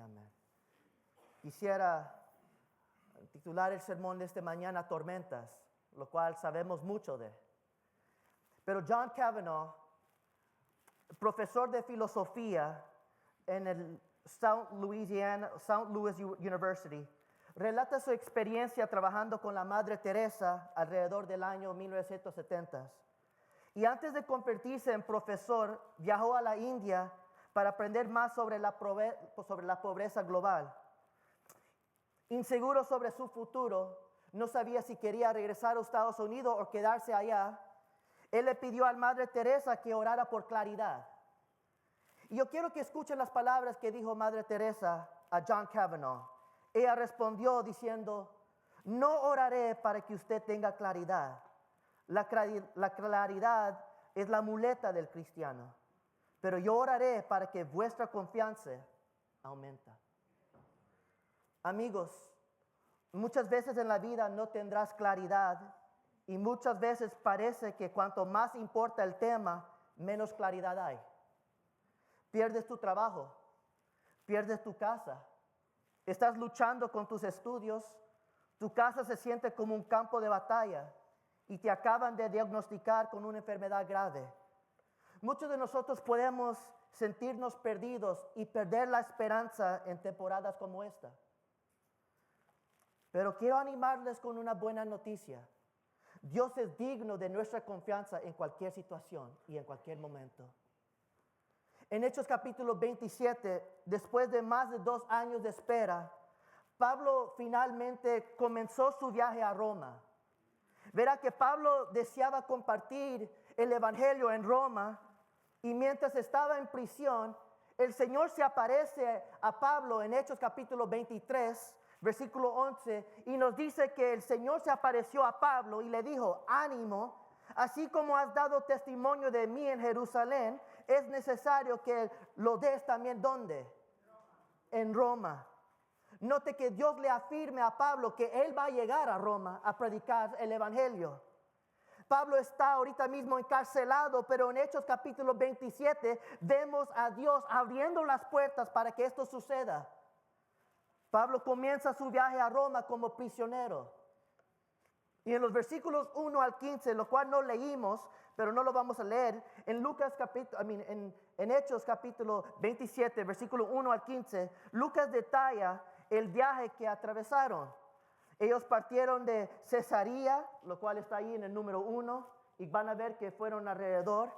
Amén. Quisiera titular el sermón de esta mañana Tormentas, lo cual sabemos mucho de. Pero John Kavanaugh, profesor de filosofía en el St. Louis University, relata su experiencia trabajando con la Madre Teresa alrededor del año 1970. Y antes de convertirse en profesor, viajó a la India para aprender más sobre la pobreza global. Inseguro sobre su futuro, no sabía si quería regresar a Estados Unidos o quedarse allá. Él le pidió a Madre Teresa que orara por claridad. Y yo quiero que escuchen las palabras que dijo Madre Teresa a John Kavanaugh. Ella respondió diciendo: no oraré para que usted tenga claridad. La claridad es la muleta del cristiano. Pero yo oraré para que vuestra confianza aumente. Amigos, muchas veces en la vida no tendrás claridad y muchas veces parece que cuanto más importa el tema, menos claridad hay. Pierdes tu trabajo, pierdes tu casa, estás luchando con tus estudios, tu casa se siente como un campo de batalla y te acaban de diagnosticar con una enfermedad grave. Muchos de nosotros podemos sentirnos perdidos y perder la esperanza en temporadas como esta. Pero quiero animarles con una buena noticia. Dios es digno de nuestra confianza en cualquier situación y en cualquier momento. En Hechos capítulo 27, después de más de 2 años de espera, Pablo finalmente comenzó su viaje a Roma. Verá que Pablo deseaba compartir el evangelio en Roma y mientras estaba en prisión, el Señor se aparece a Pablo en Hechos capítulo 23, versículo 11, y nos dice que el Señor se apareció a Pablo y le dijo: ánimo, así como has dado testimonio de mí en Jerusalén, es necesario que lo des también ¿dónde? En Roma. Note que Dios le afirme a Pablo que él va a llegar a Roma a predicar el evangelio. Pablo está ahorita mismo encarcelado, pero en Hechos capítulo 27 vemos a Dios abriendo las puertas para que esto suceda. Pablo comienza su viaje a Roma como prisionero. Y en los versículos 1 al 15, lo cual no leímos, pero no lo vamos a leer, en Hechos capítulo 27, versículo 1 al 15, Lucas detalla el viaje que atravesaron. Ellos partieron de Cesarea, lo cual está ahí en el número 1, y van a ver que fueron alrededor.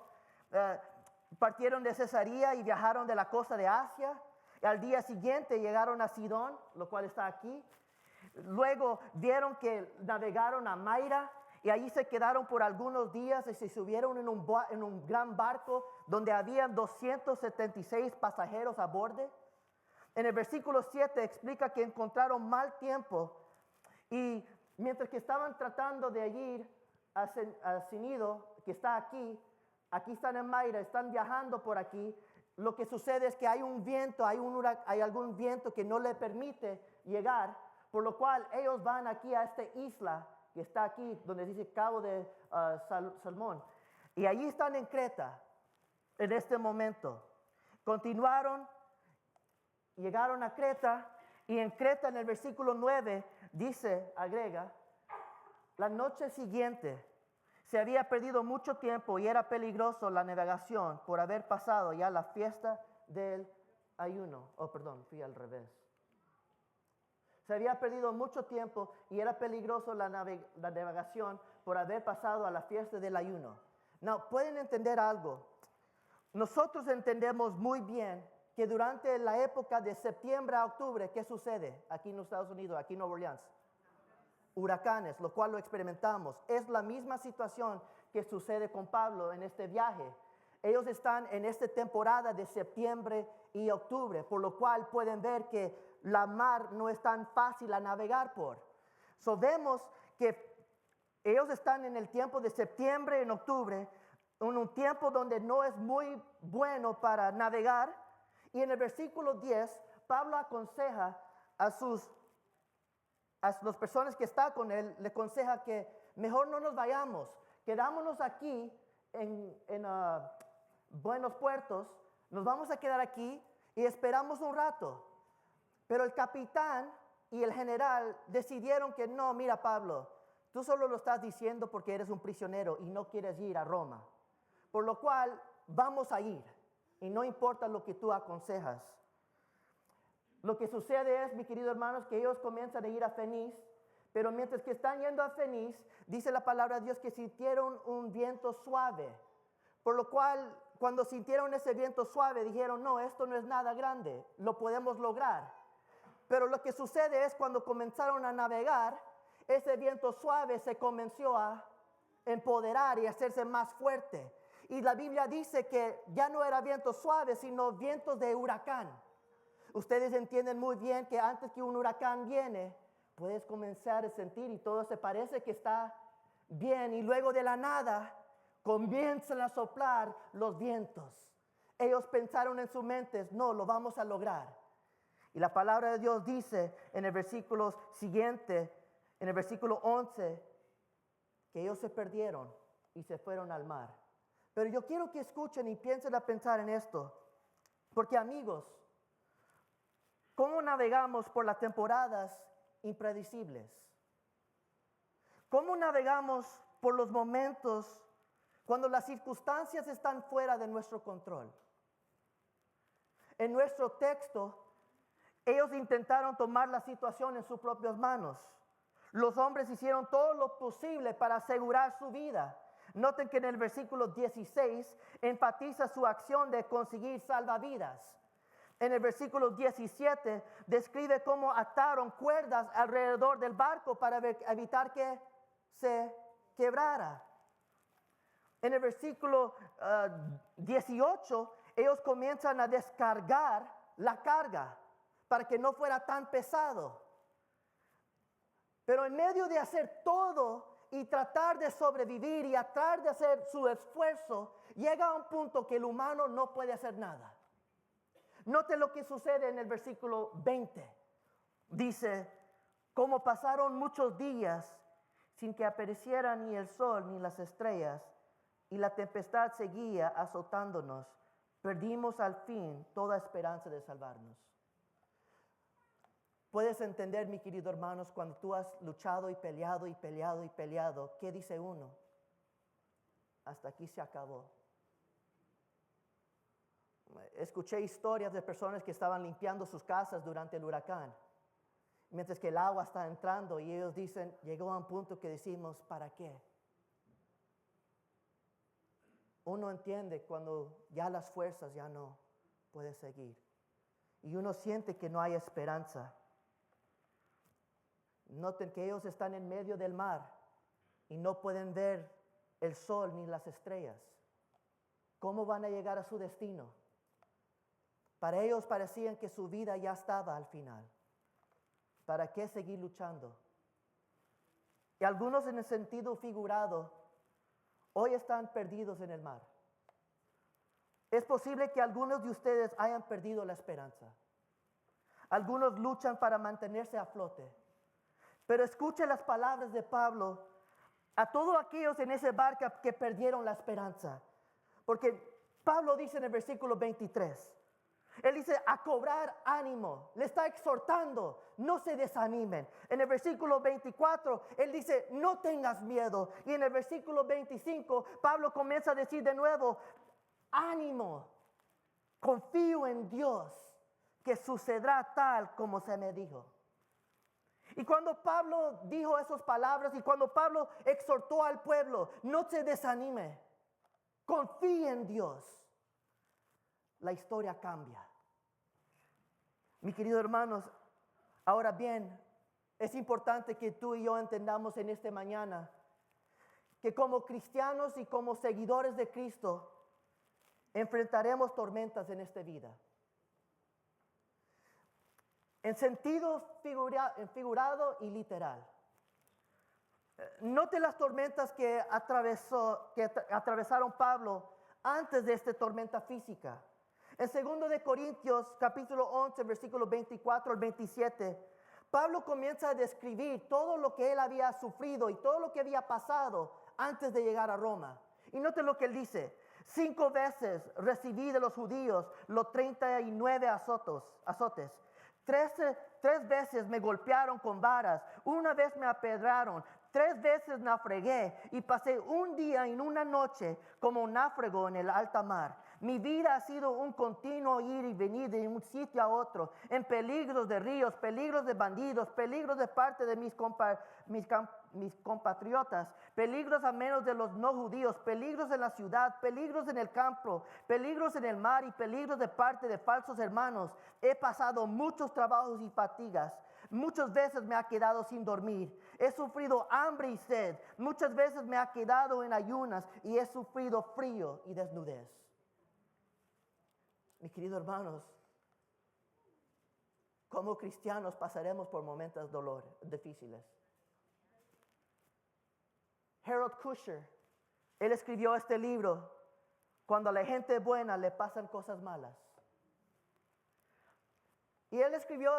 Partieron de Cesarea y viajaron de la costa de Asia. Y al día siguiente llegaron a Sidón, lo cual está aquí. Luego vieron que navegaron a Maira y allí se quedaron por algunos días y se subieron en un gran barco donde habían 276 pasajeros a bordo. En el versículo 7 explica que encontraron mal tiempo y mientras que estaban tratando de ir a Cnido, que está aquí están en Maira, están viajando por aquí. Lo que sucede es que hay un viento, hay algún viento que no le permite llegar, por lo cual ellos van aquí a esta isla que está aquí, donde dice Cabo de Salmón. Y allí están en Creta, en este momento. Continuaron, llegaron a Creta, y en Creta, en el versículo 9, agrega, la noche siguiente se había perdido mucho tiempo y era peligroso la navegación por haber pasado ya la fiesta del ayuno. Fui al revés. Se había perdido mucho tiempo y era peligroso la navegación por haber pasado a la fiesta del ayuno. No, pueden entender algo. Nosotros entendemos muy bien que durante la época de septiembre a octubre, ¿qué sucede aquí en los Estados Unidos, aquí en Nueva Orleans? Huracanes, lo cual lo experimentamos. Es la misma situación que sucede con Pablo en este viaje. Ellos están en esta temporada de septiembre y octubre, por lo cual pueden ver que la mar no es tan fácil a navegar por. Vemos que ellos están en el tiempo de septiembre y octubre, en un tiempo donde no es muy bueno para navegar. Y en el versículo 10, Pablo aconseja a las personas que están con él, le aconseja que mejor no nos vayamos, quedámonos aquí en buenos puertos, nos vamos a quedar aquí y esperamos un rato. Pero el capitán y el general decidieron que no, mira Pablo, tú solo lo estás diciendo porque eres un prisionero y no quieres ir a Roma. Por lo cual vamos a ir y no importa lo que tú aconsejas. Lo que sucede es, mi querido hermanos, que ellos comienzan a ir a Fenice, pero mientras que están yendo a Fenice, dice la palabra de Dios que sintieron un viento suave. Por lo cual, cuando sintieron ese viento suave, dijeron, no, esto no es nada grande, lo podemos lograr. Pero lo que sucede es cuando comenzaron a navegar, ese viento suave se comenzó a empoderar y hacerse más fuerte. Y la Biblia dice que ya no era viento suave, sino vientos de huracán. Ustedes entienden muy bien que antes que un huracán viene, puedes comenzar a sentir y todo se parece que está bien. Y luego de la nada, comienzan a soplar los vientos. Ellos pensaron en sus mentes, no, lo vamos a lograr. Y la palabra de Dios dice en el versículo siguiente, en el versículo 11, que ellos se perdieron y se fueron al mar. Pero yo quiero que escuchen y piensen a pensar en esto. Porque amigos, ¿cómo navegamos por las temporadas impredecibles? ¿Cómo navegamos por los momentos cuando las circunstancias están fuera de nuestro control? En nuestro texto, ellos intentaron tomar la situación en sus propias manos. Los hombres hicieron todo lo posible para asegurar su vida. Noten que en el versículo 16 enfatiza su acción de conseguir salvavidas. En el versículo 17 describe cómo ataron cuerdas alrededor del barco para evitar que se quebrara. En el versículo 18 ellos comienzan a descargar la carga para que no fuera tan pesado. Pero en medio de hacer todo y tratar de sobrevivir y tratar de hacer su esfuerzo, llega a un punto que el humano no puede hacer nada. Note lo que sucede en el versículo 20. Dice, como pasaron muchos días sin que apareciera ni el sol ni las estrellas, y la tempestad seguía azotándonos, perdimos al fin toda esperanza de salvarnos. Puedes entender, mi querido hermanos, cuando tú has luchado y peleado y peleado y peleado, ¿qué dice uno? Hasta aquí se acabó. Escuché historias de personas que estaban limpiando sus casas durante el huracán, mientras que el agua está entrando y ellos dicen, llegó a un punto que decimos, ¿para qué? Uno entiende cuando ya las fuerzas ya no pueden seguir y uno siente que no hay esperanza. Noten que ellos están en medio del mar y no pueden ver el sol ni las estrellas. ¿Cómo van a llegar a su destino? Para ellos parecían que su vida ya estaba al final. ¿Para qué seguir luchando? Y algunos en el sentido figurado, hoy están perdidos en el mar. Es posible que algunos de ustedes hayan perdido la esperanza. Algunos luchan para mantenerse a flote. Pero escuche las palabras de Pablo a todos aquellos en ese barco que perdieron la esperanza. Porque Pablo dice en el versículo 23, él dice a cobrar ánimo, le está exhortando, no se desanimen. En el versículo 24, él dice no tengas miedo. Y en el versículo 25, Pablo comienza a decir de nuevo, ánimo, confío en Dios, que sucederá tal como se me dijo. Y cuando Pablo dijo esas palabras y cuando Pablo exhortó al pueblo, no se desanime, confíe en Dios, la historia cambia. Mis queridos hermanos, ahora bien, es importante que tú y yo entendamos en esta mañana que como cristianos y como seguidores de Cristo, enfrentaremos tormentas en esta vida. En sentido figurado y literal. Note las tormentas que atravesaron Pablo antes de esta tormenta física. En 2 de Corintios, capítulo 11, versículo 24 al 27, Pablo comienza a describir todo lo que él había sufrido y todo lo que había pasado antes de llegar a Roma. Y note lo que él dice. 5 veces recibí de los judíos los 39 azotes. Tres veces me golpearon con varas, una vez me apedraron, 3 veces naufragué y pasé un día y una noche como un náufrago en el alta mar. Mi vida ha sido un continuo ir y venir de un sitio a otro, en peligros de ríos, peligros de bandidos, peligros de parte de mis compatriotas, peligros a menos de los no judíos, peligros en la ciudad, peligros en el campo, peligros en el mar y peligros de parte de falsos hermanos. He pasado muchos trabajos y fatigas. Muchas veces me ha quedado sin dormir. He sufrido hambre y sed. Muchas veces me ha quedado en ayunas y he sufrido frío y desnudez. Mis queridos hermanos, como cristianos pasaremos por momentos difíciles. Harold Kusher, él escribió este libro, Cuando a la gente buena le pasan cosas malas. Y él escribió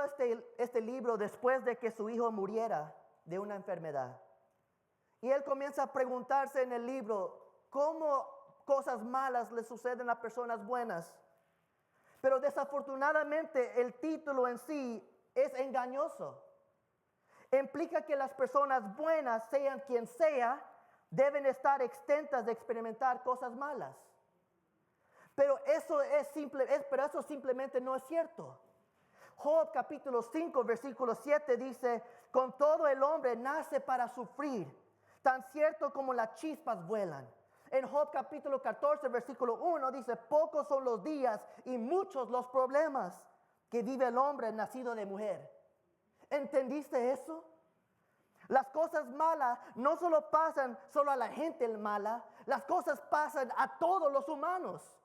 este libro después de que su hijo muriera de una enfermedad. Y él comienza a preguntarse en el libro, ¿cómo cosas malas le suceden a personas buenas? Pero desafortunadamente el título en sí es engañoso. Implica que las personas buenas, sean quien sea, deben estar exentas de experimentar cosas malas. Pero eso simplemente no es cierto. Job capítulo 5 versículo 7 dice, con todo el hombre nace para sufrir, tan cierto como las chispas vuelan. En Job capítulo 14 versículo 1 dice, pocos son los días y muchos los problemas que vive el hombre nacido de mujer. ¿Entendiste eso? Las cosas malas no solo pasan solo a la gente mala, las cosas pasan a todos los humanos.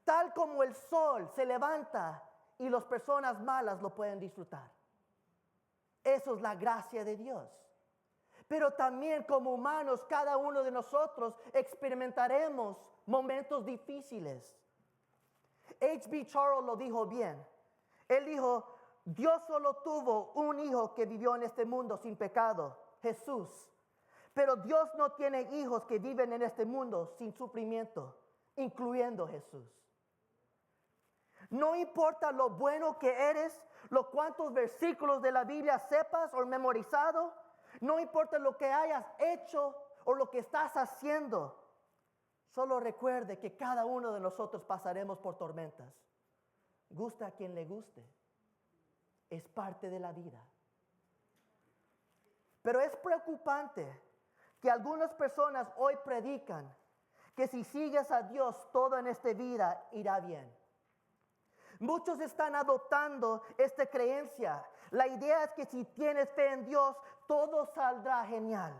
Tal como el sol se levanta y las personas malas lo pueden disfrutar. Eso es la gracia de Dios. Pero también como humanos, cada uno de nosotros experimentaremos momentos difíciles. H.B. Charles lo dijo bien. Él dijo, Dios solo tuvo un hijo que vivió en este mundo sin pecado, Jesús. Pero Dios no tiene hijos que viven en este mundo sin sufrimiento, incluyendo Jesús. No importa lo bueno que eres, lo cuantos versículos de la Biblia sepas o memorizado, no importa lo que hayas hecho o lo que estás haciendo, solo recuerde que cada uno de nosotros pasaremos por tormentas. Gusta a quien le guste, es parte de la vida. Pero es preocupante que algunas personas hoy predican que si sigues a Dios todo en esta vida irá bien. Muchos están adoptando esta creencia. La idea es que si tienes fe en Dios, todo saldrá genial.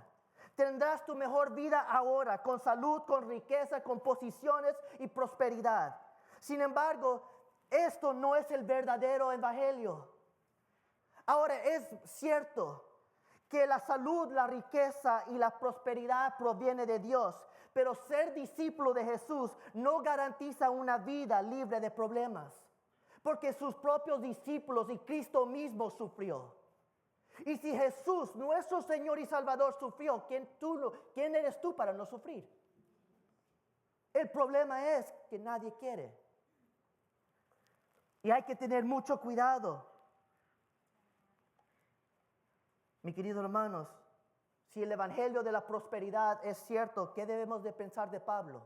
Tendrás tu mejor vida ahora, con salud, con riqueza, con posiciones y prosperidad. Sin embargo, esto no es el verdadero evangelio. Ahora, es cierto que la salud, la riqueza y la prosperidad proviene de Dios, pero ser discípulo de Jesús no garantiza una vida libre de problemas. Porque sus propios discípulos y Cristo mismo sufrió. Y si Jesús, nuestro Señor y Salvador, sufrió, ¿quién eres tú para no sufrir? El problema es que nadie quiere. Y hay que tener mucho cuidado. Mis queridos hermanos, si el evangelio de la prosperidad es cierto, ¿qué debemos de pensar de Pablo?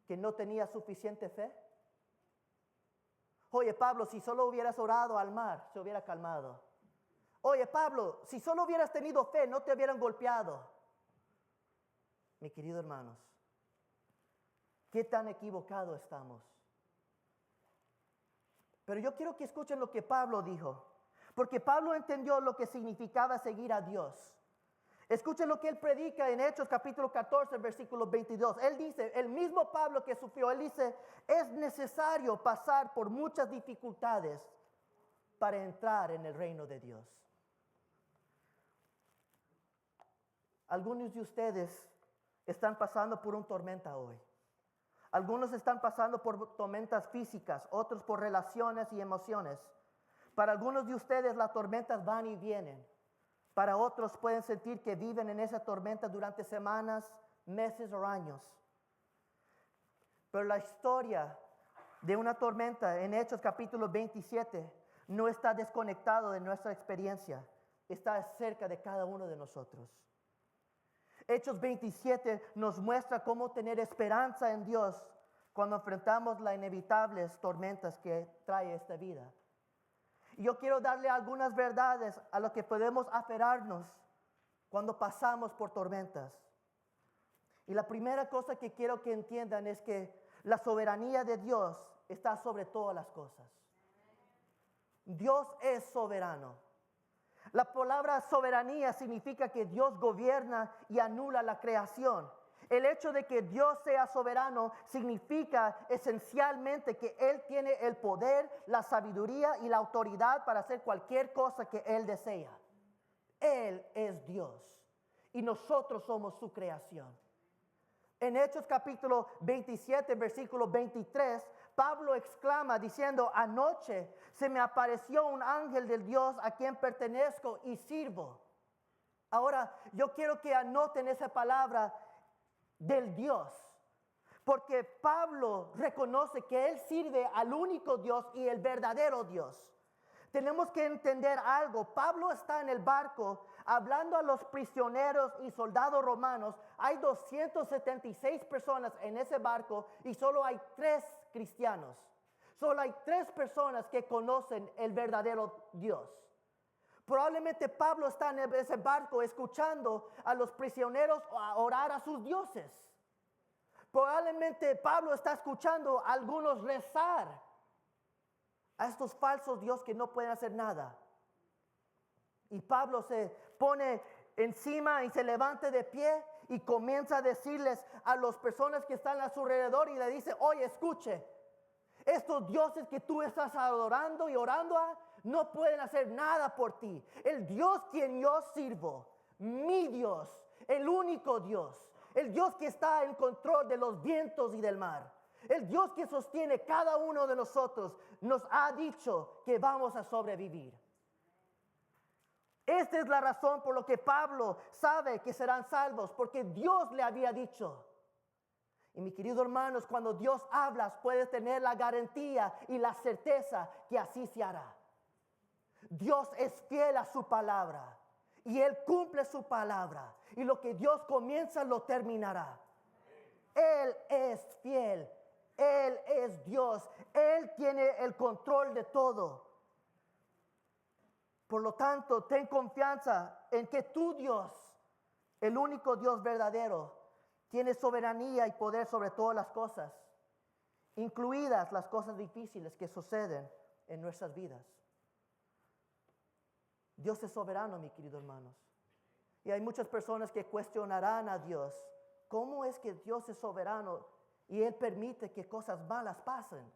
¿Que no tenía suficiente fe? Oye, Pablo, si solo hubieras orado al mar, se hubiera calmado. Oye, Pablo, si solo hubieras tenido fe, no te hubieran golpeado. Mis queridos hermanos, ¿qué tan equivocados estamos? Pero yo quiero que escuchen lo que Pablo dijo, porque Pablo entendió lo que significaba seguir a Dios. Escuchen lo que él predica en Hechos capítulo 14, versículo 22. Él dice, el mismo Pablo que sufrió, él dice, es necesario pasar por muchas dificultades para entrar en el reino de Dios. Algunos de ustedes están pasando por una tormenta hoy. Algunos están pasando por tormentas físicas, otros por relaciones y emociones. Para algunos de ustedes las tormentas van y vienen. Para otros pueden sentir que viven en esa tormenta durante semanas, meses o años. Pero la historia de una tormenta en Hechos capítulo 27 no está desconectado de nuestra experiencia, está cerca de cada uno de nosotros. Hechos 27 nos muestra cómo tener esperanza en Dios cuando enfrentamos las inevitables tormentas que trae esta vida. Y yo quiero darle algunas verdades a lo que podemos aferrarnos cuando pasamos por tormentas. Y la primera cosa que quiero que entiendan es que la soberanía de Dios está sobre todas las cosas. Dios es soberano. La palabra soberanía significa que Dios gobierna y anula la creación. El hecho de que Dios sea soberano significa esencialmente que Él tiene el poder, la sabiduría y la autoridad para hacer cualquier cosa que Él desea. Él es Dios y nosotros somos su creación. En Hechos capítulo 27, versículo 23, Pablo exclama diciendo: anoche se me apareció un ángel del Dios a quien pertenezco y sirvo. Ahora, yo quiero que anoten esa palabra del Dios, porque Pablo reconoce que él sirve al único Dios y el verdadero Dios. Tenemos que entender algo. Pablo está en el barco hablando a los prisioneros y soldados romanos. Hay 276 personas en ese barco y solo hay 3 cristianos. Solo hay 3 personas que conocen el verdadero Dios. Probablemente Pablo está en ese barco escuchando a los prisioneros orar a sus dioses. Probablemente Pablo está escuchando a algunos rezar a estos falsos dioses que no pueden hacer nada. Y Pablo se pone encima y se levanta de pie y comienza a decirles a las personas que están a su alrededor y le dice: oye, escuche, estos dioses que tú estás adorando y orando a, no pueden hacer nada por ti. El Dios quien yo sirvo, mi Dios, el único Dios, el Dios que está en control de los vientos y del mar, el Dios que sostiene cada uno de nosotros, nos ha dicho que vamos a sobrevivir. Esta es la razón por la que Pablo sabe que serán salvos, porque Dios le había dicho. Y mis queridos hermanos, cuando Dios habla, puedes tener la garantía y la certeza que así se hará. Dios es fiel a su palabra y Él cumple su palabra. Y lo que Dios comienza lo terminará. Él es fiel, Él es Dios, Él tiene el control de todo. Por lo tanto, ten confianza en que tu Dios, el único Dios verdadero, tiene soberanía y poder sobre todas las cosas, incluidas las cosas difíciles que suceden en nuestras vidas. Dios es soberano, mis queridos hermanos. Y hay muchas personas que cuestionarán a Dios. ¿Cómo es que Dios es soberano y Él permite que cosas malas pasen?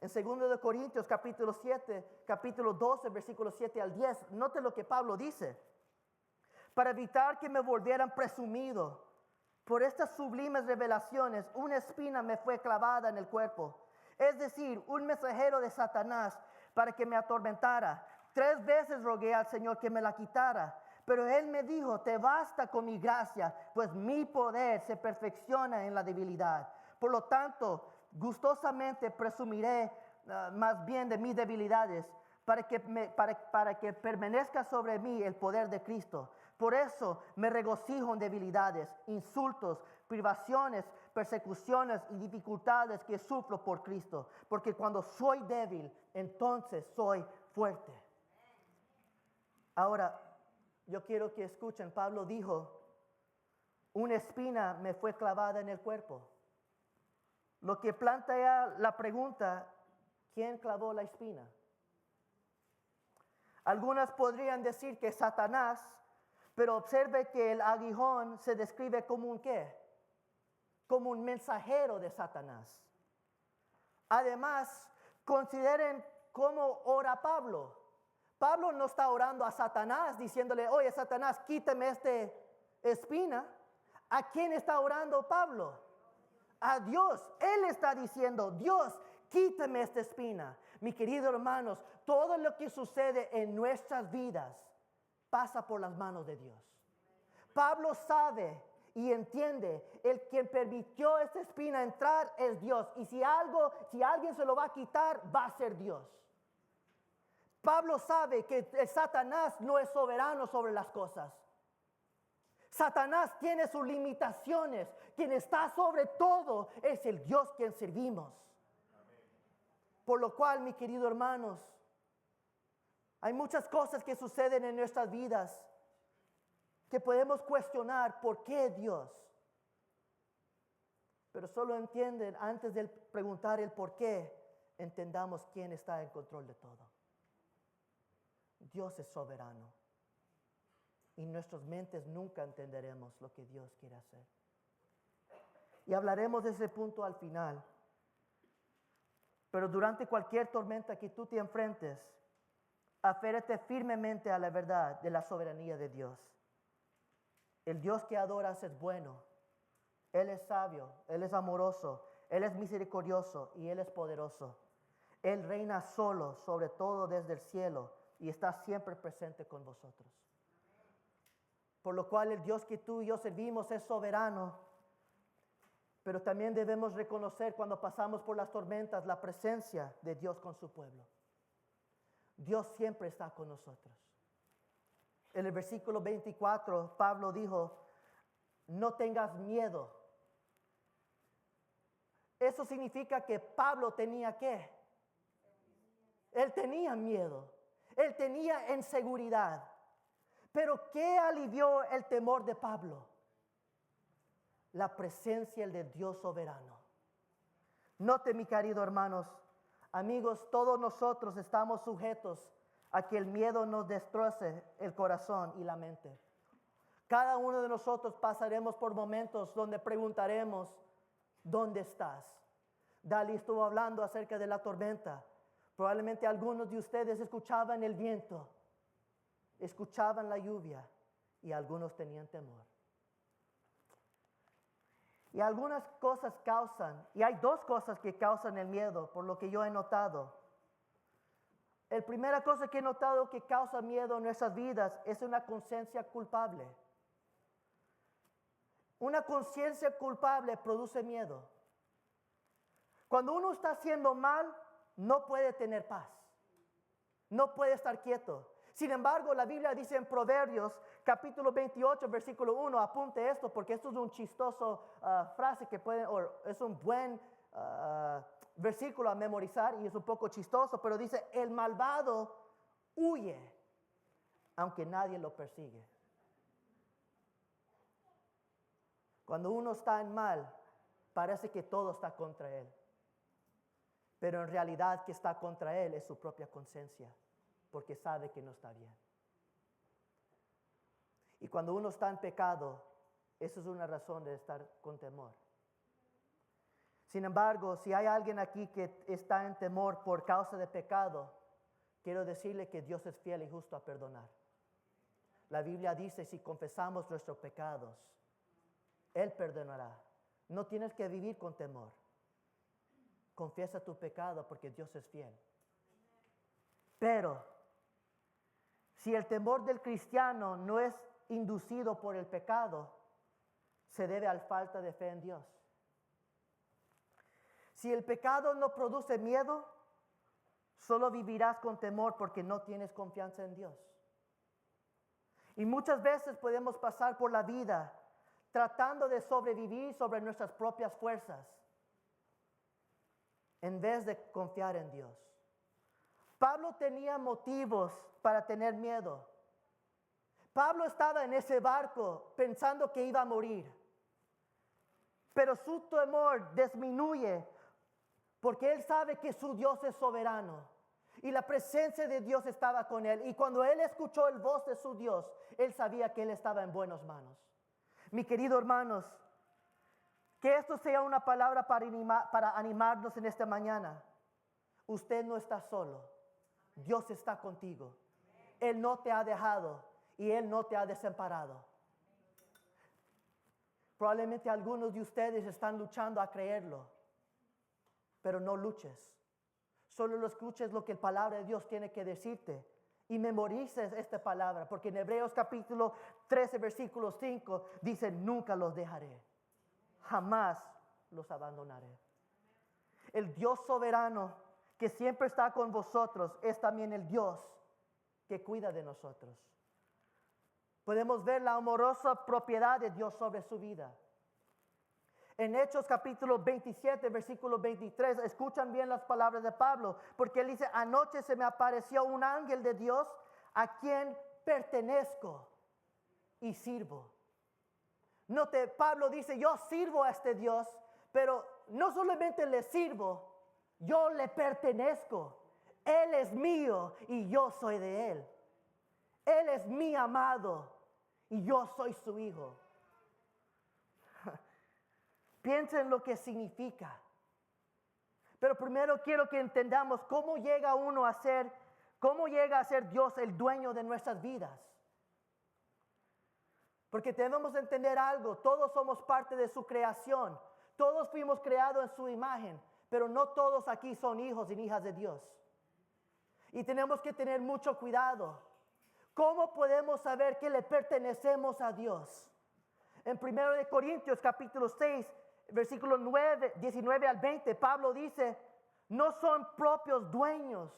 En 2 Corintios capítulo 7, capítulo 12, versículos 7 al 10, note lo que Pablo dice. Para evitar que me volvieran presumido, por estas sublimes revelaciones, una espina me fue clavada en el cuerpo. Es decir, un mensajero de Satanás para que me atormentara. 3 veces rogué al Señor que me la quitara, pero Él me dijo: te basta con mi gracia, pues mi poder se perfecciona en la debilidad. Por lo tanto, gustosamente presumiré más bien de mis debilidades, para que permanezca sobre mí el poder de Cristo. Por eso me regocijo en debilidades, insultos, privaciones, persecuciones y dificultades que sufro por Cristo, porque cuando soy débil, entonces soy fuerte. Ahora, yo quiero que escuchen, Pablo dijo: una espina me fue clavada en el cuerpo. Lo que plantea la pregunta: ¿quién clavó la espina? Algunas podrían decir que Satanás, pero observe que el aguijón se describe como un ¿qué? Como un mensajero de Satanás. Además, consideren cómo ora Pablo. Pablo no está orando a Satanás diciéndole: oye, Satanás, quítame esta espina. ¿A quién está orando Pablo? A Dios. Él está diciendo: Dios, quítame esta espina. Mi querido hermanos, todo lo que sucede en nuestras vidas pasa por las manos de Dios. Pablo sabe y entiende, el quien permitió esta espina entrar es Dios. Y si alguien se lo va a quitar, va a ser Dios. Pablo sabe que el Satanás no es soberano sobre las cosas. Satanás tiene sus limitaciones. Quien está sobre todo es el Dios quien servimos. Por lo cual, mis queridos hermanos, hay muchas cosas que suceden en nuestras vidas que podemos cuestionar por qué Dios. Pero solo entienden, antes de preguntar el por qué, entendamos quién está en control de todo. Dios es soberano. Y nuestras mentes nunca entenderemos lo que Dios quiere hacer. Y hablaremos de ese punto al final. Pero durante cualquier tormenta que tú te enfrentes, aférrate firmemente a la verdad de la soberanía de Dios. El Dios que adoras es bueno. Él es sabio, Él es amoroso, Él es misericordioso y Él es poderoso. Él reina solo sobre todo desde el cielo y está siempre presente con vosotros. Por lo cual el Dios que tú y yo servimos es soberano. Pero también debemos reconocer cuando pasamos por las tormentas la presencia de Dios con su pueblo. Dios siempre está con nosotros. En el versículo 24, Pablo dijo, no tengas miedo. Eso significa que Pablo tenía ¿qué? Él tenía miedo. Él tenía inseguridad. Pero ¿qué alivió el temor de Pablo? La presencia de Dios soberano. Note, mi querido hermanos, amigos, todos nosotros estamos sujetos a que el miedo nos destroce el corazón y la mente. Cada uno de nosotros pasaremos por momentos donde preguntaremos, ¿dónde estás? Dali estuvo hablando acerca de la tormenta. Probablemente algunos de ustedes escuchaban el viento, escuchaban la lluvia y algunos tenían temor. Y algunas cosas causan, y hay dos cosas que causan el miedo, por lo que yo he notado. La primera cosa que he notado que causa miedo en nuestras vidas es una conciencia culpable. Una conciencia culpable produce miedo. Cuando uno está haciendo mal, no puede tener paz. No puede estar quieto. Sin embargo, la Biblia dice en Proverbios, capítulo 28, versículo 1, apunte esto porque esto es un chistoso frase que pueden, o es un buen versículo a memorizar y es un poco chistoso, pero dice, el malvado huye, aunque nadie lo persigue. Cuando uno está en mal, parece que todo está contra él. Pero en realidad que está contra él es su propia conciencia, porque sabe que no está bien. Y cuando uno está en pecado, eso es una razón de estar con temor. Sin embargo, si hay alguien aquí que está en temor por causa de pecado, quiero decirle que Dios es fiel y justo a perdonar. La Biblia dice, si confesamos nuestros pecados, Él perdonará. No tienes que vivir con temor. Confiesa tu pecado porque Dios es fiel. Pero, si el temor del cristiano no es inducido por el pecado, se debe a la falta de fe en Dios. Si el pecado no produce miedo, solo vivirás con temor porque no tienes confianza en Dios. Y muchas veces podemos pasar por la vida tratando de sobrevivir sobre nuestras propias fuerzas, en vez de confiar en Dios. Pablo tenía motivos para tener miedo. Pablo estaba en ese barco pensando que iba a morir. Pero su temor disminuye porque él sabe que su Dios es soberano. Y la presencia de Dios estaba con él. Y cuando él escuchó el voz de su Dios, él sabía que él estaba en buenas manos. Mi querido hermanos, que esto sea una palabra para animarnos en esta mañana. Usted no está solo. Dios está contigo. Él no te ha dejado y Él no te ha desamparado. Probablemente algunos de ustedes están luchando a creerlo, pero no luches. Solo lo escuches lo que la palabra de Dios tiene que decirte y memorices esta palabra, porque en Hebreos capítulo 13, versículo 5 dice, nunca los dejaré. Jamás los abandonaré. El Dios soberano que siempre está con vosotros, es también el Dios que cuida de nosotros. Podemos ver la amorosa propiedad de Dios sobre su vida. En Hechos capítulo 27, versículo 23, escuchan bien las palabras de Pablo, porque él dice, anoche se me apareció un ángel de Dios a quien pertenezco y sirvo. Note, Pablo dice, yo sirvo a este Dios, pero no solamente le sirvo, yo le pertenezco. Él es mío y yo soy de él. Él es mi amado y yo soy su hijo. Piensen lo que significa. Pero primero quiero que entendamos cómo llega a ser Dios el dueño de nuestras vidas. Porque debemos entender algo, todos somos parte de su creación. Todos fuimos creados en su imagen, pero no todos aquí son hijos y hijas de Dios. Y tenemos que tener mucho cuidado. ¿Cómo podemos saber que le pertenecemos a Dios? En 1 Corintios capítulo 6, versículo 19 al 20, Pablo dice, no son propios dueños,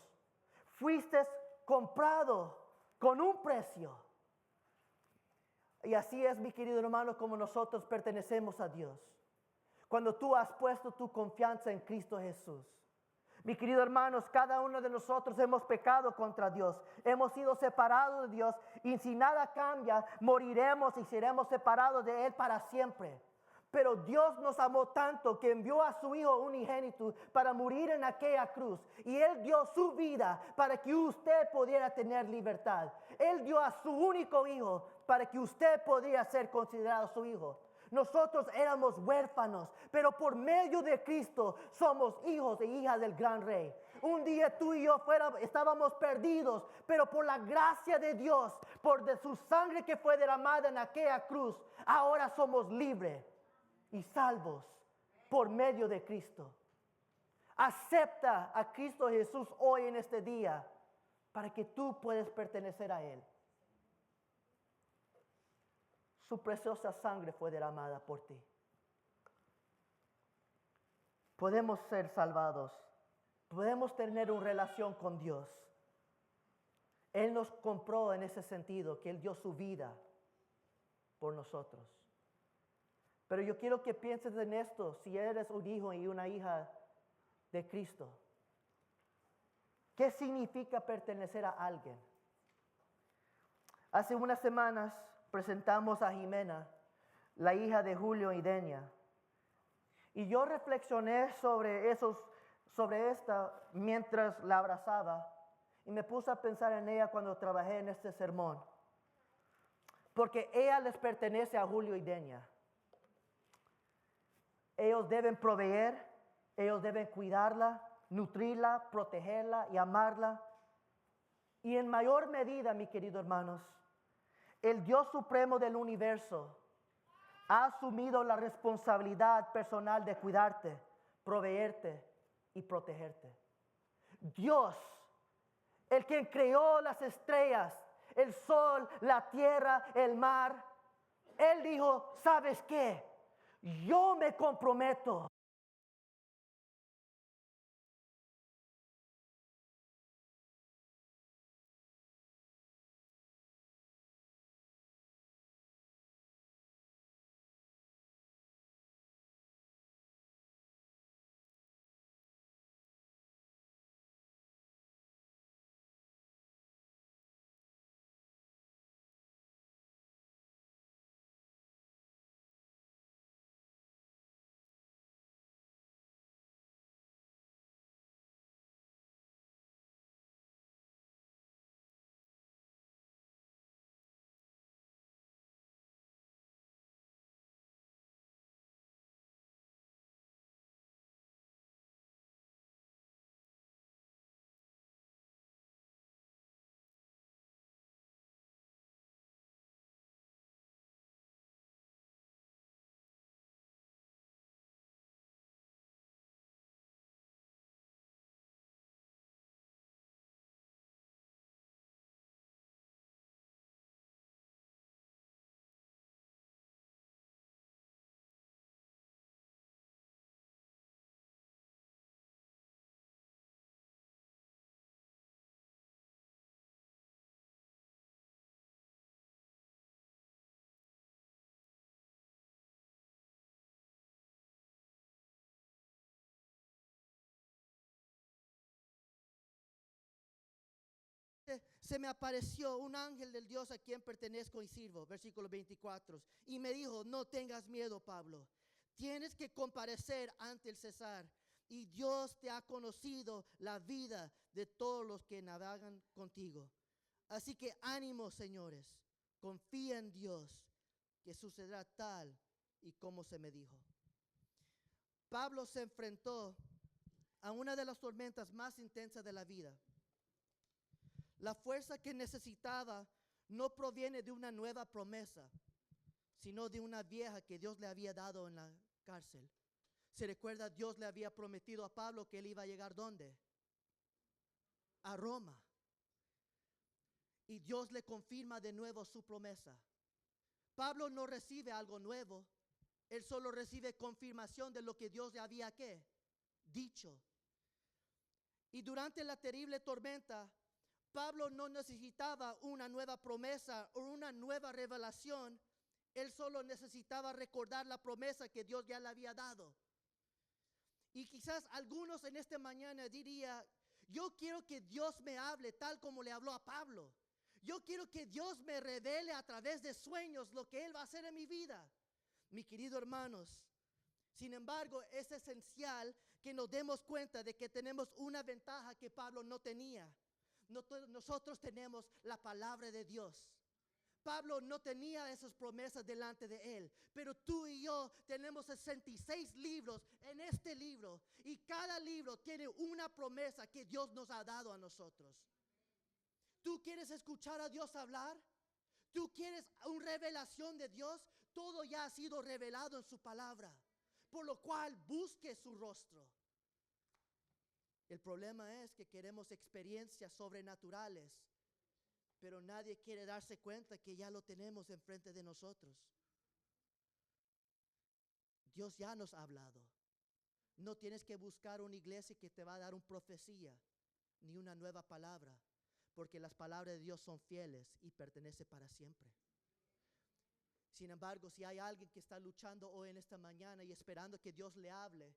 fuisteis comprado con un precio. Y así es, mi querido hermano, como nosotros pertenecemos a Dios. Cuando tú has puesto tu confianza en Cristo Jesús. Mi querido hermanos, cada uno de nosotros hemos pecado contra Dios. Hemos sido separados de Dios y si nada cambia, moriremos y seremos separados de Él para siempre. Pero Dios nos amó tanto que envió a su Hijo unigénito para morir en aquella cruz. Y Él dio su vida para que usted pudiera tener libertad. Él dio a su único Hijo para que usted pudiera ser considerado su Hijo. Nosotros éramos huérfanos, pero por medio de Cristo somos hijos e hijas del gran Rey. Un día tú y yo estábamos perdidos, pero por la gracia de Dios, por de su sangre que fue derramada en aquella cruz, ahora somos libres y salvos por medio de Cristo. Acepta a Cristo Jesús hoy en este día para que tú puedas pertenecer a Él. Su preciosa sangre fue derramada por ti. Podemos ser salvados. Podemos tener una relación con Dios. Él nos compró en ese sentido, que Él dio su vida por nosotros. Pero yo quiero que pienses en esto, si eres un hijo y una hija de Cristo. ¿Qué significa pertenecer a alguien? Hace unas semanas presentamos a Jimena, la hija de Julio y Denia. Y yo reflexioné sobre esta mientras la abrazaba y me puse a pensar en ella cuando trabajé en este sermón. Porque ella les pertenece a Julio y Denia. Ellos deben proveer, ellos deben cuidarla, nutrirla, protegerla y amarla. Y en mayor medida, mis queridos hermanos, el Dios supremo del universo ha asumido la responsabilidad personal de cuidarte, proveerte y protegerte. Dios, el quien creó las estrellas, el sol, la tierra, el mar, Él dijo, ¿sabes qué? Yo me comprometo se me apareció un ángel del Dios a quien pertenezco y sirvo, versículo 24, y me dijo, no tengas miedo, Pablo, tienes que comparecer ante el César, y Dios te ha conocido la vida de todos los que navegan contigo. Así que ánimo, señores, confía en Dios, que sucederá tal y como se me dijo. Pablo se enfrentó a una de las tormentas más intensas de la vida. La fuerza que necesitaba no proviene de una nueva promesa, sino de una vieja que Dios le había dado en la cárcel. Se recuerda, Dios le había prometido a Pablo que él iba a llegar ¿dónde? A Roma. Y Dios le confirma de nuevo su promesa. Pablo no recibe algo nuevo, él solo recibe confirmación de lo que Dios le había ¿qué? Dicho. Y durante la terrible tormenta, Pablo no necesitaba una nueva promesa o una nueva revelación. Él solo necesitaba recordar la promesa que Dios ya le había dado. Y quizás algunos en esta mañana dirían, yo quiero que Dios me hable tal como le habló a Pablo. Yo quiero que Dios me revele a través de sueños lo que Él va a hacer en mi vida. Mis queridos hermanos, sin embargo, es esencial que nos demos cuenta de que tenemos una ventaja que Pablo no tenía. Nosotros tenemos la palabra de Dios. Pablo no tenía esas promesas delante de él, pero tú y yo tenemos 66 libros en este libro y cada libro tiene una promesa que Dios nos ha dado a nosotros. ¿Tú quieres escuchar a Dios hablar? ¿Tú quieres una revelación de Dios? Todo ya ha sido revelado en su palabra, por lo cual busque su rostro. El problema es que queremos experiencias sobrenaturales, pero nadie quiere darse cuenta que ya lo tenemos enfrente de nosotros. Dios ya nos ha hablado. No tienes que buscar una iglesia que te va a dar una profecía ni una nueva palabra, porque las palabras de Dios son fieles y pertenecen para siempre. Sin embargo, si hay alguien que está luchando hoy en esta mañana y esperando que Dios le hable,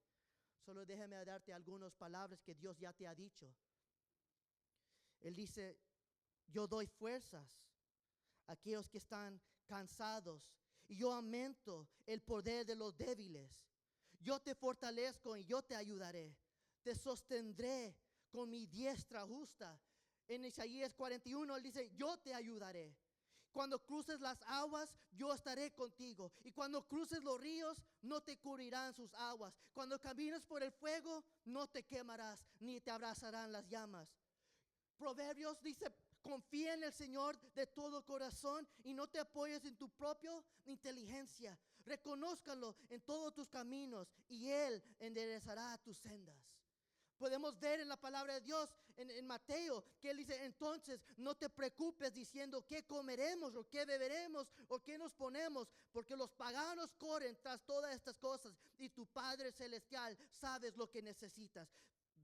solo déjame darte algunas palabras que Dios ya te ha dicho. Él dice, yo doy fuerzas a aquellos que están cansados y yo aumento el poder de los débiles. Yo te fortalezco y yo te ayudaré. Te sostendré con mi diestra justa. En Isaías 41 él dice, yo te ayudaré. Cuando cruces las aguas, yo estaré contigo. Y cuando cruces los ríos, no te cubrirán sus aguas. Cuando camines por el fuego, no te quemarás, ni te abrazarán las llamas. Proverbios dice, confía en el Señor de todo corazón y no te apoyes en tu propia inteligencia. Reconózcalo en todos tus caminos y Él enderezará tus sendas. Podemos ver en la palabra de Dios, en Mateo, que Él dice, entonces no te preocupes diciendo qué comeremos o qué beberemos o qué nos ponemos, porque los paganos corren tras todas estas cosas y tu Padre Celestial sabes lo que necesitas.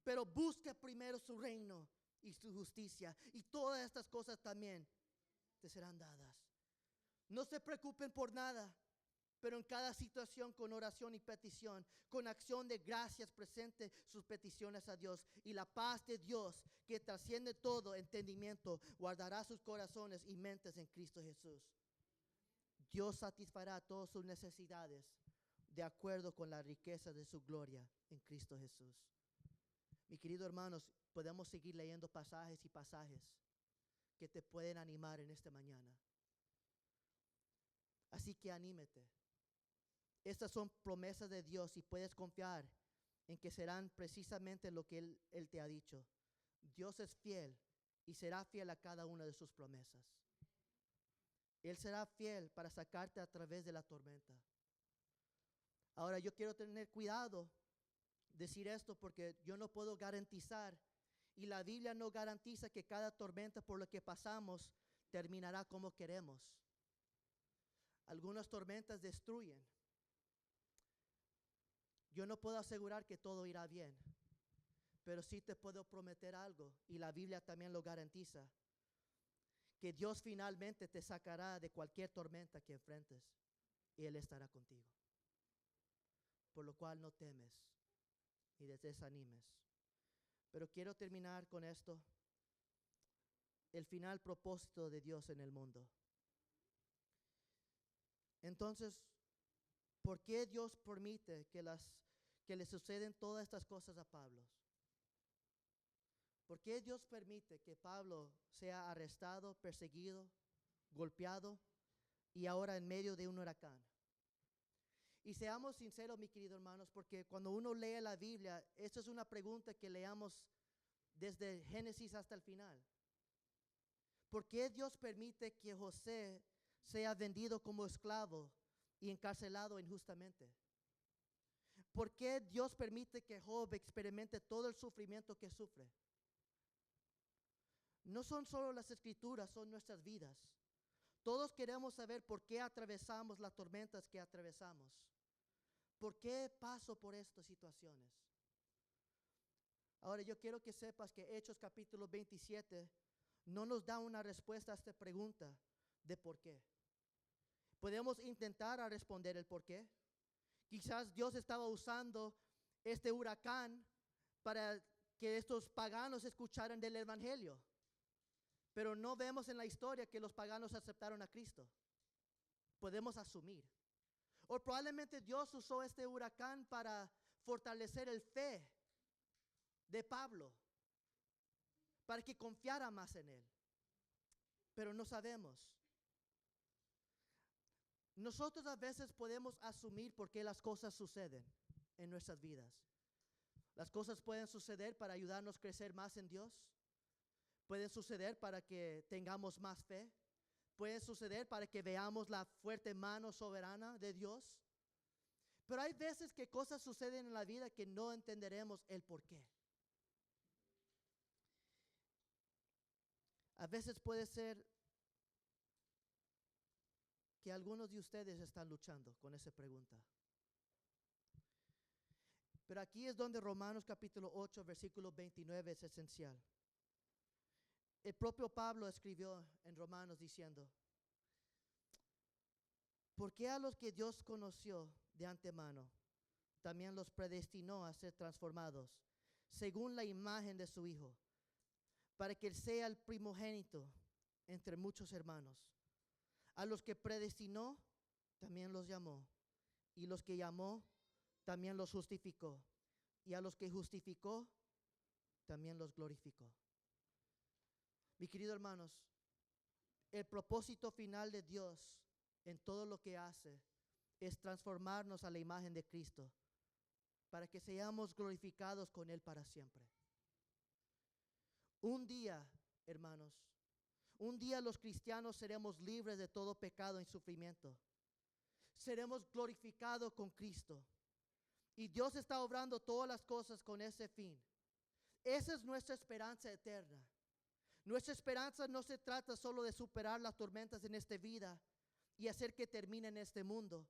Pero busca primero su reino y su justicia y todas estas cosas también te serán dadas. No se preocupen por nada, pero en cada situación con oración y petición, con acción de gracias presente sus peticiones a Dios. Y la paz de Dios, que trasciende todo entendimiento, guardará sus corazones y mentes en Cristo Jesús. Dios satisfará todas sus necesidades de acuerdo con la riqueza de su gloria en Cristo Jesús. Mis queridos hermanos, podemos seguir leyendo pasajes y pasajes que te pueden animar en esta mañana. Así que anímete. Estas son promesas de Dios y puedes confiar en que serán precisamente lo que Él te ha dicho. Dios es fiel y será fiel a cada una de sus promesas. Él será fiel para sacarte a través de la tormenta. Ahora yo quiero tener cuidado decir esto porque yo no puedo garantizar y la Biblia no garantiza que cada tormenta por la que pasamos terminará como queremos. Algunas tormentas destruyen. Yo no puedo asegurar que todo irá bien, pero sí te puedo prometer algo, y la Biblia también lo garantiza, que Dios finalmente te sacará de cualquier tormenta que enfrentes, y Él estará contigo. Por lo cual no temes y te desanimes. Pero quiero terminar con esto. el final propósito de Dios en el mundo. Entonces, ¿por qué Dios permite que le suceden todas estas cosas a Pablo? ¿Por qué Dios permite que Pablo sea arrestado, perseguido, golpeado y ahora en medio de un huracán? Y seamos sinceros, mis queridos hermanos, porque cuando uno lee la Biblia, esta es una pregunta que leamos desde Génesis hasta el final. ¿Por qué Dios permite que José sea vendido como esclavo y encarcelado injustamente? ¿Por qué Dios permite que Job experimente todo el sufrimiento que sufre? No son solo las escrituras, son nuestras vidas. Todos queremos saber por qué atravesamos las tormentas que atravesamos. ¿Por qué paso por estas situaciones? Ahora yo quiero que sepas que Hechos capítulo 27 no nos da una respuesta a esta pregunta de por qué. Podemos intentar a responder el por qué. Quizás Dios estaba usando este huracán para que estos paganos escucharan del evangelio. Pero no vemos en la historia que los paganos aceptaron a Cristo. Podemos asumir. O probablemente Dios usó este huracán para fortalecer el fe de Pablo, para que confiara más en él. Pero no sabemos. Nosotros a veces podemos asumir por qué las cosas suceden en nuestras vidas. Las cosas pueden suceder para ayudarnos a crecer más en Dios. Pueden suceder para que tengamos más fe. Puede suceder para que veamos la fuerte mano soberana de Dios. Pero hay veces que cosas suceden en la vida que no entenderemos el por qué. A veces puede ser que algunos de ustedes están luchando con esa pregunta. Pero aquí es donde Romanos capítulo 8, versículo 29 es esencial. El propio Pablo escribió en Romanos diciendo: ¿por qué a los que Dios conoció de antemano, también los predestinó a ser transformados según la imagen de su Hijo, para que Él sea el primogénito entre muchos hermanos? A los que predestinó, también los llamó. Y los que llamó, también los justificó. Y a los que justificó, también los glorificó. Mis queridos hermanos, el propósito final de Dios en todo lo que hace es transformarnos a la imagen de Cristo para que seamos glorificados con Él para siempre. Un día, hermanos, un día los cristianos seremos libres de todo pecado y sufrimiento. Seremos glorificados con Cristo. Y Dios está obrando todas las cosas con ese fin. Esa es nuestra esperanza eterna. Nuestra esperanza no se trata solo de superar las tormentas en esta vida y hacer que termine en este mundo.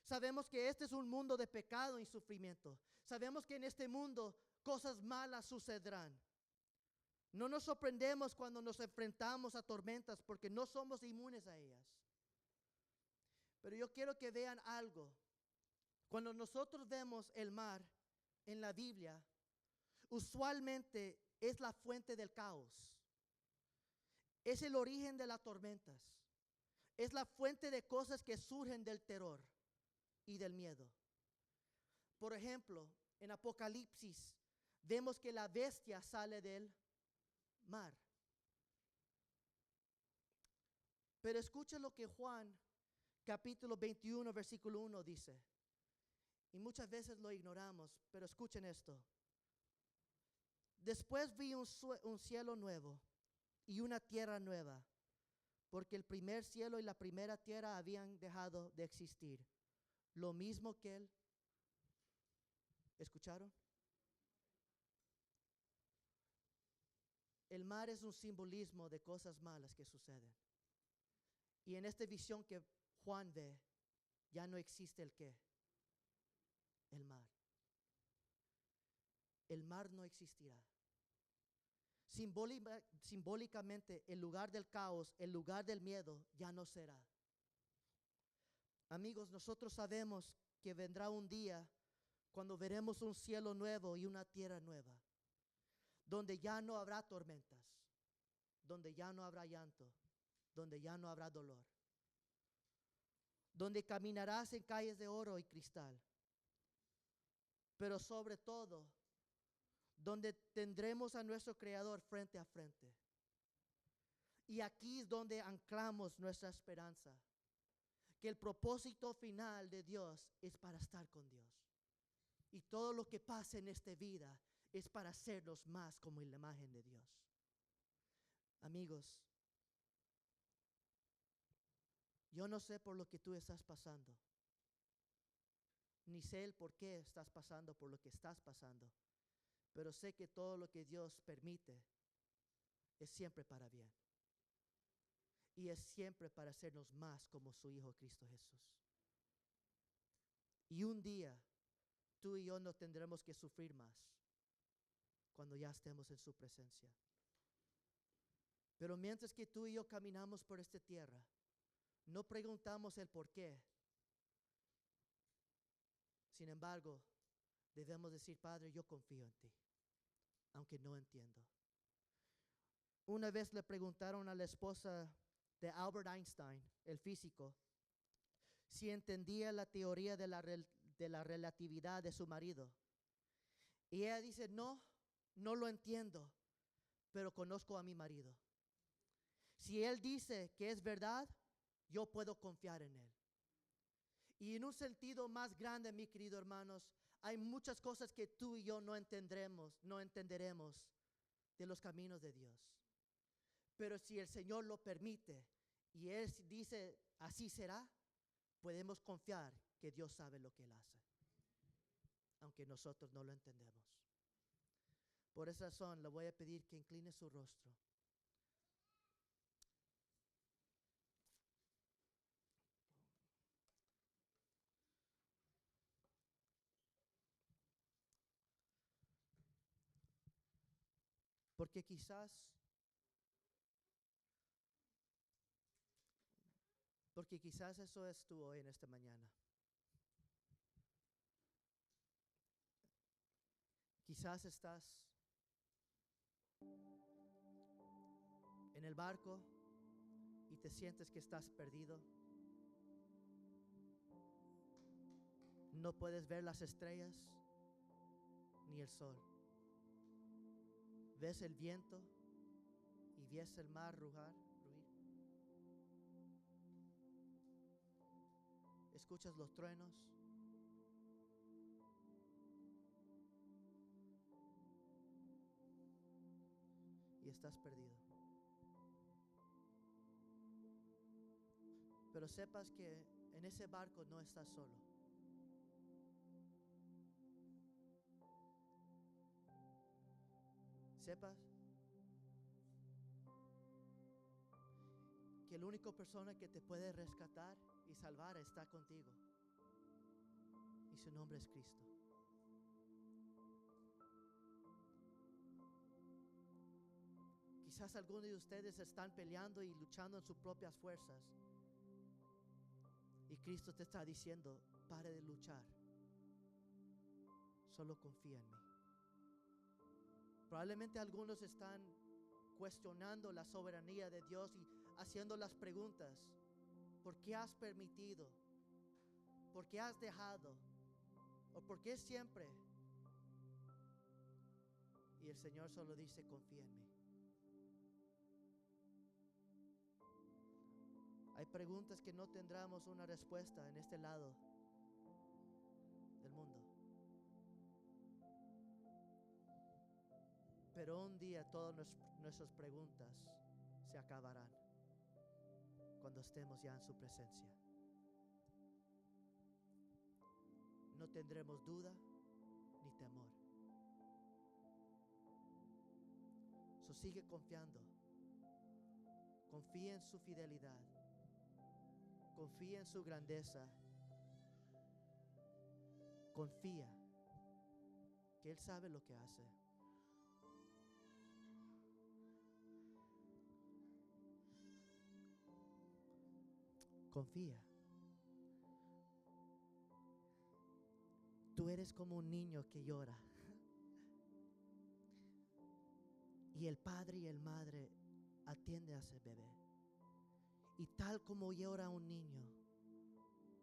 Sabemos que este es un mundo de pecado y sufrimiento. Sabemos que en este mundo cosas malas sucederán. No nos sorprendemos cuando nos enfrentamos a tormentas porque no somos inmunes a ellas. Pero yo quiero que vean algo. Cuando nosotros vemos el mar en la Biblia, usualmente es la fuente del caos. Es el origen de las tormentas. Es la fuente de cosas que surgen del terror y del miedo. Por ejemplo, en Apocalipsis vemos que la bestia sale del mar. Pero escuchen lo que Juan capítulo 21 versículo 1 dice. Y muchas veces lo ignoramos, pero escuchen esto. Después vi un cielo nuevo y una tierra nueva, porque el primer cielo y la primera tierra habían dejado de existir. Lo mismo que él. ¿Escucharon? El mar es un simbolismo de cosas malas que suceden. Y en esta visión que Juan ve, ya no existe el qué. El mar. El mar no existirá. Simbólicamente, el lugar del caos, el lugar del miedo, ya no será. Amigos, nosotros sabemos que vendrá un día cuando veremos un cielo nuevo y una tierra nueva, donde ya no habrá tormentas, donde ya no habrá llanto, donde ya no habrá dolor, donde caminarás en calles de oro y cristal, pero sobre todo, donde tendremos a nuestro Creador frente a frente. Y aquí es donde anclamos nuestra esperanza, que el propósito final de Dios es para estar con Dios. Y todo lo que pasa en esta vida es para hacernos más como en la imagen de Dios. Amigos, yo no sé por lo que tú estás pasando, ni sé el por qué estás pasando por lo que estás pasando, pero sé que todo lo que Dios permite es siempre para bien. Y es siempre para hacernos más como su Hijo Cristo Jesús. Y un día, tú y yo no tendremos que sufrir más cuando ya estemos en su presencia. Pero mientras que tú y yo caminamos por esta tierra, no preguntamos el por qué. Sin embargo, debemos decir, Padre, yo confío en ti, aunque no entiendo. Una vez le preguntaron a la esposa de Albert Einstein, el físico, si entendía la teoría de la relatividad de su marido. Y ella dice, no lo entiendo, pero conozco a mi marido. Si él dice que es verdad, yo puedo confiar en él. Y en un sentido más grande, mis queridos hermanos, hay muchas cosas que tú y yo no entenderemos de los caminos de Dios. Pero si el Señor lo permite y Él dice, así será, podemos confiar que Dios sabe lo que Él hace, aunque nosotros no lo entendemos. Por esa razón le voy a pedir que incline su rostro. Porque quizás eso es tú hoy en esta mañana. Quizás estás en el barco y te sientes que estás perdido. No puedes ver las estrellas ni el sol. Ves el viento y ves el mar ruir. Escuchas los truenos. Y estás perdido. Pero sepas que en ese barco no estás solo. Sepas que la única persona que te puede rescatar y salvar está contigo. Y su nombre es Cristo. Quizás algunos de ustedes están peleando y luchando en sus propias fuerzas. Y Cristo te está diciendo, pare de luchar. Solo confía en mí. Probablemente algunos están cuestionando la soberanía de Dios y haciendo las preguntas. ¿Por qué has permitido? ¿Por qué has dejado? ¿O por qué siempre? Y el Señor solo dice, confía en mí. Hay preguntas que no tendremos una respuesta en este lado del mundo. Pero un día todas nuestras preguntas se acabarán cuando estemos ya en su presencia. No tendremos duda ni temor. So sigue confiando. Confía en su fidelidad. Confía en su grandeza. Confía que Él sabe lo que hace. Confía. Tú eres como un niño que llora. Y el padre y la madre atiende a ese bebé. Y tal como llora un niño,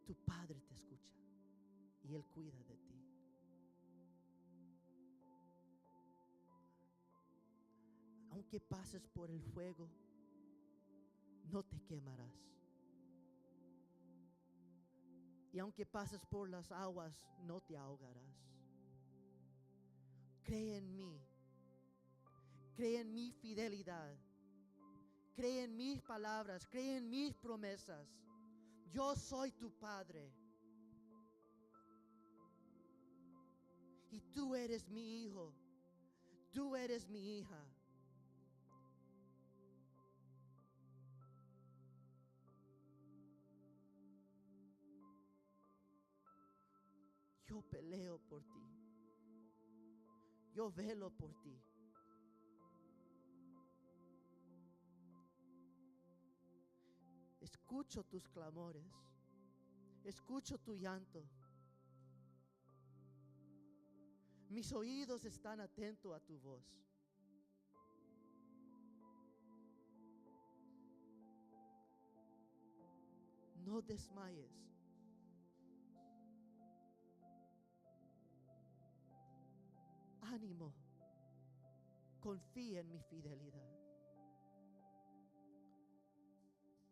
tu Padre te escucha y Él cuida de ti. Aunque pases por el fuego, no te quemarás. Y aunque pases por las aguas, no te ahogarás. Cree en mí. Cree en mi fidelidad. Cree en mis palabras. Cree en mis promesas. Yo soy tu Padre. Y tú eres mi hijo. Tú eres mi hija. Yo peleo por ti. Yo velo por ti. Escucho tus clamores. Escucho tu llanto. Mis oídos están atentos a tu voz. No desmayes. Ánimo. Confía en mi fidelidad.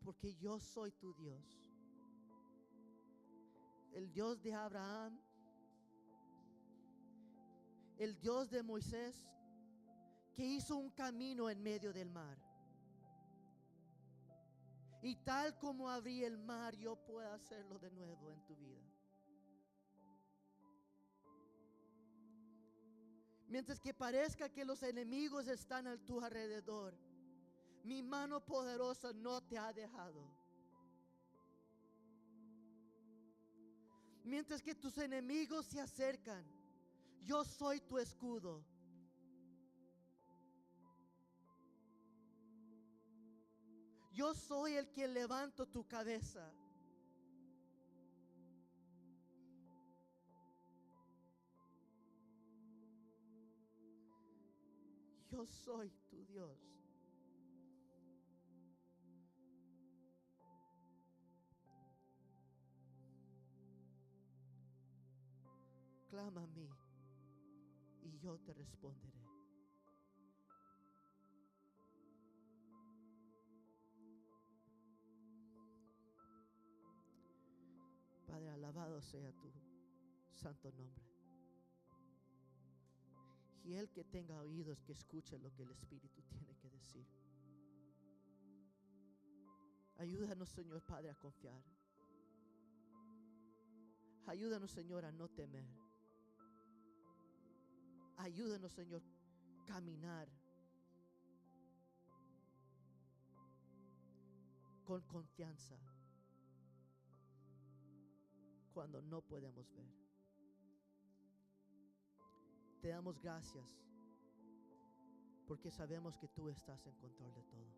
Porque yo soy tu Dios. El Dios de Abraham. El Dios de Moisés, que hizo un camino en medio del mar. Y tal como abrí el mar, yo puedo hacerlo de nuevo en tu vida. Mientras que parezca que los enemigos están a tu alrededor, mi mano poderosa no te ha dejado. Mientras que tus enemigos se acercan, yo soy tu escudo. Yo soy el que levanto tu cabeza. Yo soy tu Dios. Clama a mí y yo te responderé. Padre, alabado sea tu santo nombre. Y el que tenga oídos, que escuche lo que el Espíritu tiene que decir. Ayúdanos, Señor Padre, a confiar. Ayúdanos, Señor, a no temer. Ayúdanos, Señor, caminar con confianza cuando no podemos ver. Te damos gracias porque sabemos que tú estás en control de todo.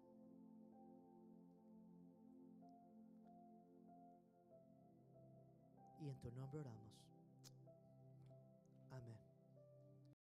Y en tu nombre oramos.